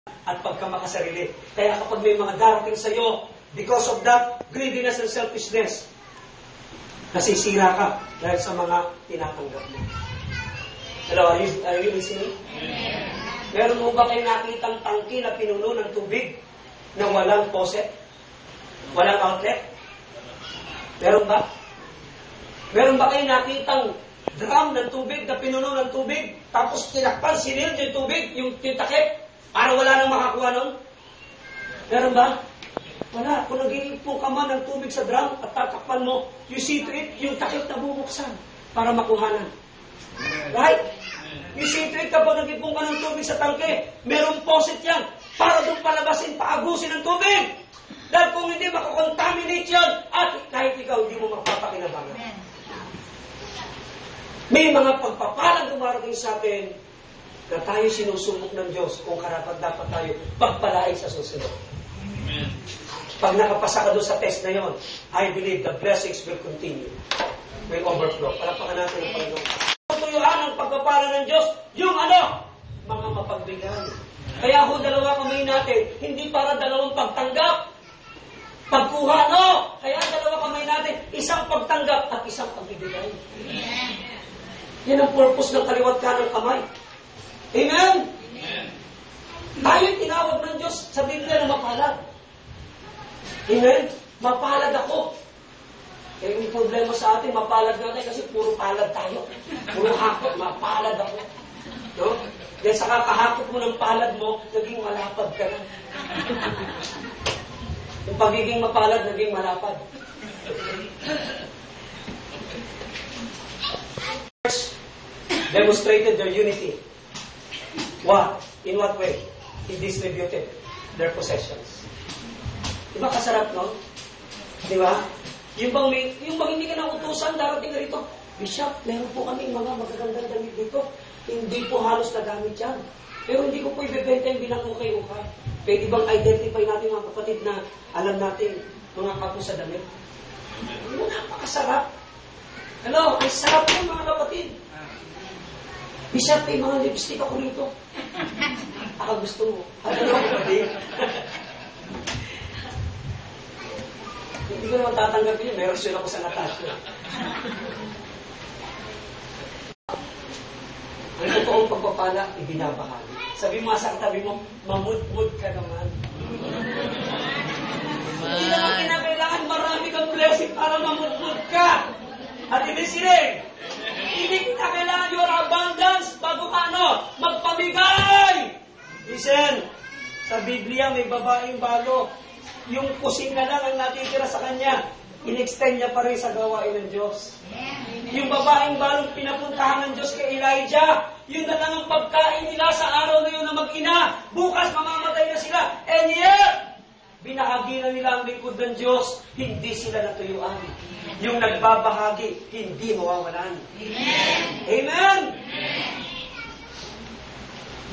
at pagkamakasarili. Kaya kapag may mga darating sa iyo, because of that greediness and selfishness, nasisira ka dahil sa mga tinatanggap mo. Hello, are you listening? Meron mo ba kayo nakitang tangki na pinuno ng tubig na walang faucet? Walang outlet? Meron ba? Meron ba kayo nakitang drum ng tubig na pinuno ng tubig, tapos tinakpan, sinil yung tubig, yung takip, para wala nang makakuha nun? Meron ba? Wala. Kung nag-iipong ka man ng tubig sa drum at tatakpan mo, you see to it, yung takip na bubuksan para makuhanan. Right? You see to it, kapag nag-ipong ka ng tubig sa tangke, merong faucet yan para doon palabasin, paagusin ng tubig. Dahil kung hindi makakontaminate yan, at kahit ikaw hindi mo magpapakinabangan. May mga pagpapalang dumarating sa atin na tayo sinusubok ng Diyos kung karapat dapat tayo pagpalain sa susunod. Amen. Pag nakapasa ka doon sa test na yon, I believe the blessings will continue. May overflow. Palapakan natin ang Panginoon. Tuyuan ang pagpapala ng Diyos, yung mga mapagbigay. Kaya ho, dalawa kamay natin, hindi para dalawang pagtanggap, pagkuha, no! Kaya dalawa kamay natin, isang pagtanggap at isang pagbibigay. Yan ang purpose ng kaliwat kanang kamay. Amen? Amen. Tayo tinawag ng Diyos sa Biblia na mapalad. Amen? Mapalad ako. Eh, yung problema sa atin, mapalad natin kasi puro palad tayo. Puro hakot, mapalad ako. No? Dahil sa kakahakot mo ng palad mo, naging malapad ka na. Yung pagiging mapalad, naging malapad. Demonstrated their unity. What? In what way? He distributed their possessions. Diba kasarap, no? Diba? Yung bang hindi ka nautusan, darating ka rito, Bishop, meron po kami mga magagandang damit dito. Hindi po halos nagamit yan. Pero hindi ko po ibebenta yung bilang ukay-ukay. Pwede bang identify natin mga kapatid na alam natin mga kapo sa damit? Napakasarap. Hello, ay sarap po mga kapatid. Bishop, may mga lipstick ako rito. Ako gusto mo. Ano kapatid? Hindi ko naman tatanggapin yun. Meron sila ako sa Natasha. Ang totoong pagpapala, ibinabahagi. Sabi mo sa katabi mo, mamud-mud ka naman. Hindi naman kinakailangan marami kang blessing para mamud-mud ka. At ibisinig, hindi kinakailangan your abundance bago ka magpamigay. Listen, sa Biblia may babaeng balo. Yung kusina lang ang natitira sa kanya, in-extend niya pa rin sa gawain ng Diyos. Yung babaeng balong pinapuntahan ng Diyos kay Elijah, yun na lang ang pagkain nila sa araw na yun na mag-ina. Bukas mamamatay na sila. And yet, binahagi na nila ang likod ng Diyos, hindi sila natuyuan. Yung nagbabahagi, hindi mawawalan. Amen? Amen?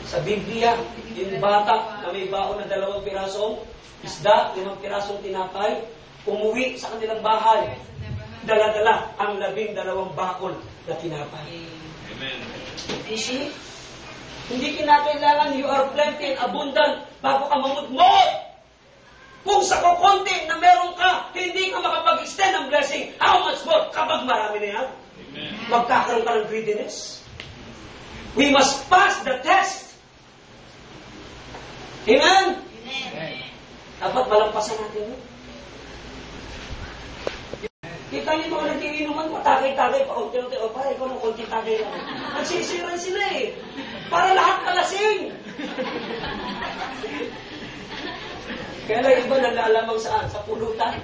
Sa Biblia, yung bata na may baon na 2 pirasong isda, 5 pirasong tinapay, umuwi sa kanilang bahay, dala-dala ang 12 bakol na tinapay. Amen. You see? Hindi kinakailangan you are plenty and abundant bago ka mamudmod. Kung sa kukunti na meron ka, hindi ka makapag-extend ng blessing, how much more kapag marami na yan? Amen. Magkakaroon ka ng greediness. We must pass the test. Amen? Amen. Dapat malampasan natin yun. Kita niyo mga nag-iinuman, matagay-tagay, paunti-unti, o para ikaw ng konti-tagay lang. Nagsisiran sila eh. Para lahat kalasing. Kaya lang iba nalalamang saan? Sa pulutan.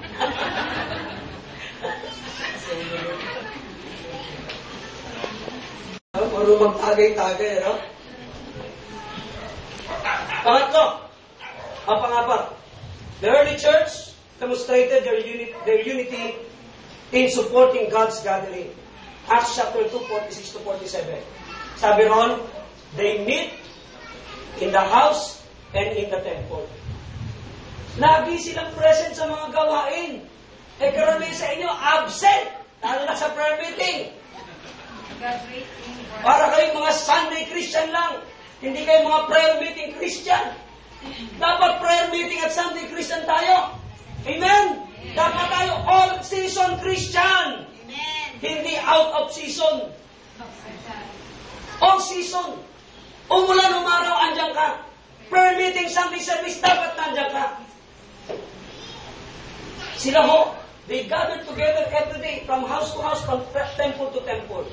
Puro magtagay-tagay, no? Pangatlo, pang-apat. The early church demonstrated their unity in supporting God's gathering. Acts chapter 2, 46-47. Sabi ron, they meet in the house and in the temple. Lagi silang present sa mga gawain. Eh, karamihan sa inyo, absent. Lalo na sa prayer meeting. Para kayong mga Sunday Christian lang. Hindi kayo mga prayer meeting Christian. Dapat prayer meeting at Sunday Christian tayo. Amen? Dapat tayo all-season Christian. Hindi out of season. All season. Umulan, umaraw, andyan ka. Prayer meeting, Sunday service, dapat nandyan ka. Sila ho, they gathered together every day, from house to house, from temple to temple.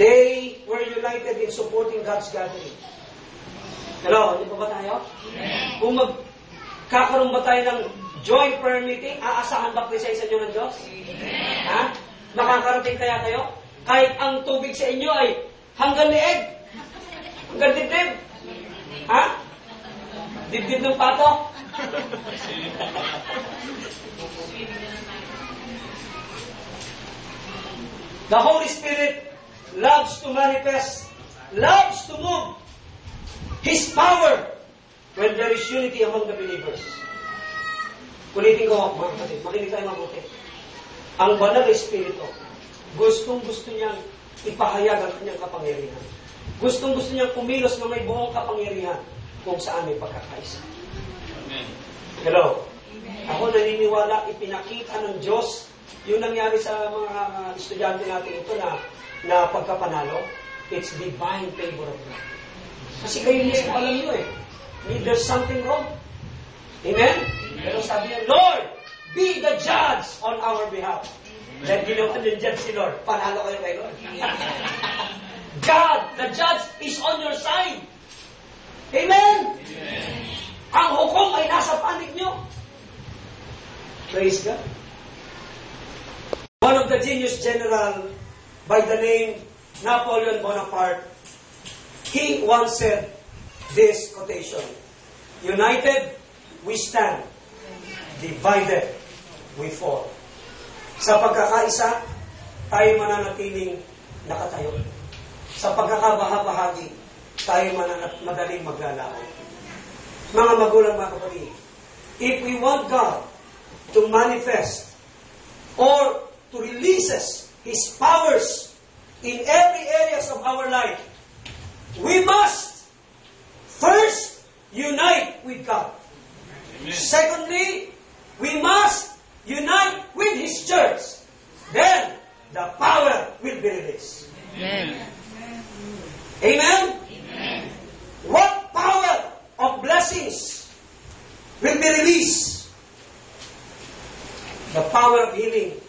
They were united in supporting God's gathering. Hello, hindi pa ba tayo? Kung magkakaroon ba tayo ng joint prayer meeting, aasahan ba presensya nyo ng Diyos? Ha? Makakarating kaya kayo? Kahit ang tubig sa inyo ay hanggang lieg, hanggang dibdib. Ha? Dibdib ng pato? The Holy Spirit loves to manifest, loves to move His power when there is unity among the believers. Ulitin ko, mga kapatid, makinig tayo mabuti. Ang banal na Espiritu, gustong-gusto niyang ipahayag ang kanyang kapangyarihan. Gustong-gusto niyang kumilos na may buong kapangyarihan kung saan may pagkakaisa. Hello? Ako naniniwala, ipinakita ng Diyos yung nangyari sa mga estudyante natin ito na pagkapanalo. It's divine favor of God. Kasi kayo mismo alam nyo there's something wrong. Amen? Pero sabi niya, Lord, be the judge on our behalf. Then ginawa ng judge si Lord. Panalo kayo kay Lord. God, the judge, is on your side. Amen? Ang hukom ay nasa panig nyo. Praise God. One of the genius general by the name Napoleon Bonaparte, he once said this quotation, "United, we stand. Divided, we fall." Sa pagkakaisa, tayo mananatiling nakatayo. Sa pagkakabahabahagi, tayo madaling maglalaon. Mga magulang, mga kapatid, if we want God to manifest or to release His powers in every areas of our life, we must first unite with God. Amen. Secondly, we must unite with His church. Then, the power will be released. Amen. Amen? Amen. What power of blessings will be released? The power of healing,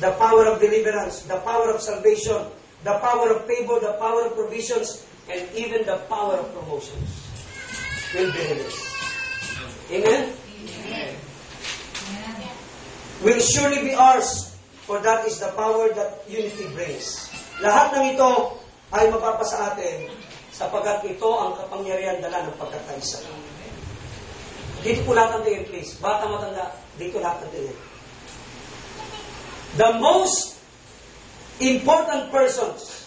the power of deliverance, the power of salvation, the power of favor, the power of provisions, and even the power of promotions will be released. Amen? Amen. Will surely be ours, for that is the power that unity brings. Lahat ng ito ay mapapasa atin sapagkat ito ang kapangyarihan dala ng pagkakaisa. Dito po lahat natin, please. Bata, matanda, dito lahat natin. The most important persons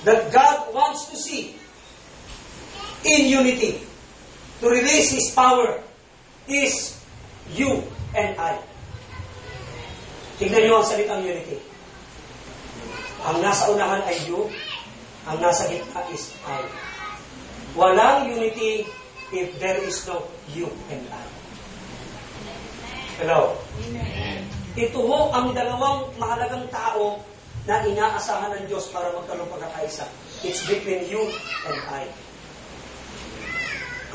that God wants to see in unity to release His power is you and I. Tignan niyo ang salitang unity. Ang nasa unahan ay you, ang nasa gitna is I. Walang unity if there is no you and I. Hello? Amen. Ito ho ang dalawang mahalagang tao na inaasahan ng Diyos para magkaroon pagkakaisa. It's between you and I.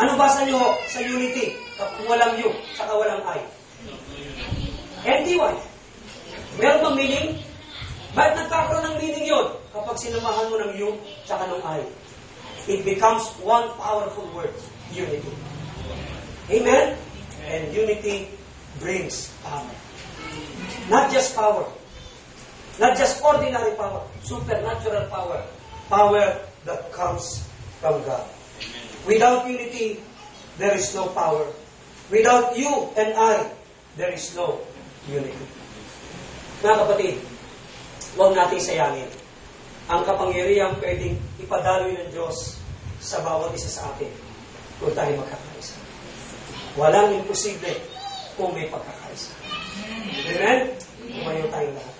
Ano basa nyo sa unity? Kung walang you, saka walang I. NDY. Meron bang meaning? Bakit nagkakaroon ng meaning yun? Kapag sinamahan mo ng you, saka ng I. It becomes one powerful word. Unity. Amen? And unity brings power. Not just power. Not just ordinary power. Supernatural power. Power that comes from God. Without unity, there is no power. Without you and I, there is no unity. Mga kapatid, huwag natin sayangin ang kapangyarihang pwedeng ipadaloy ng Diyos sa bawat isa sa atin kung tayo magkakaisa. Walang imposible kung may pagkakaisa. Amen? Tumayo tayong lahat.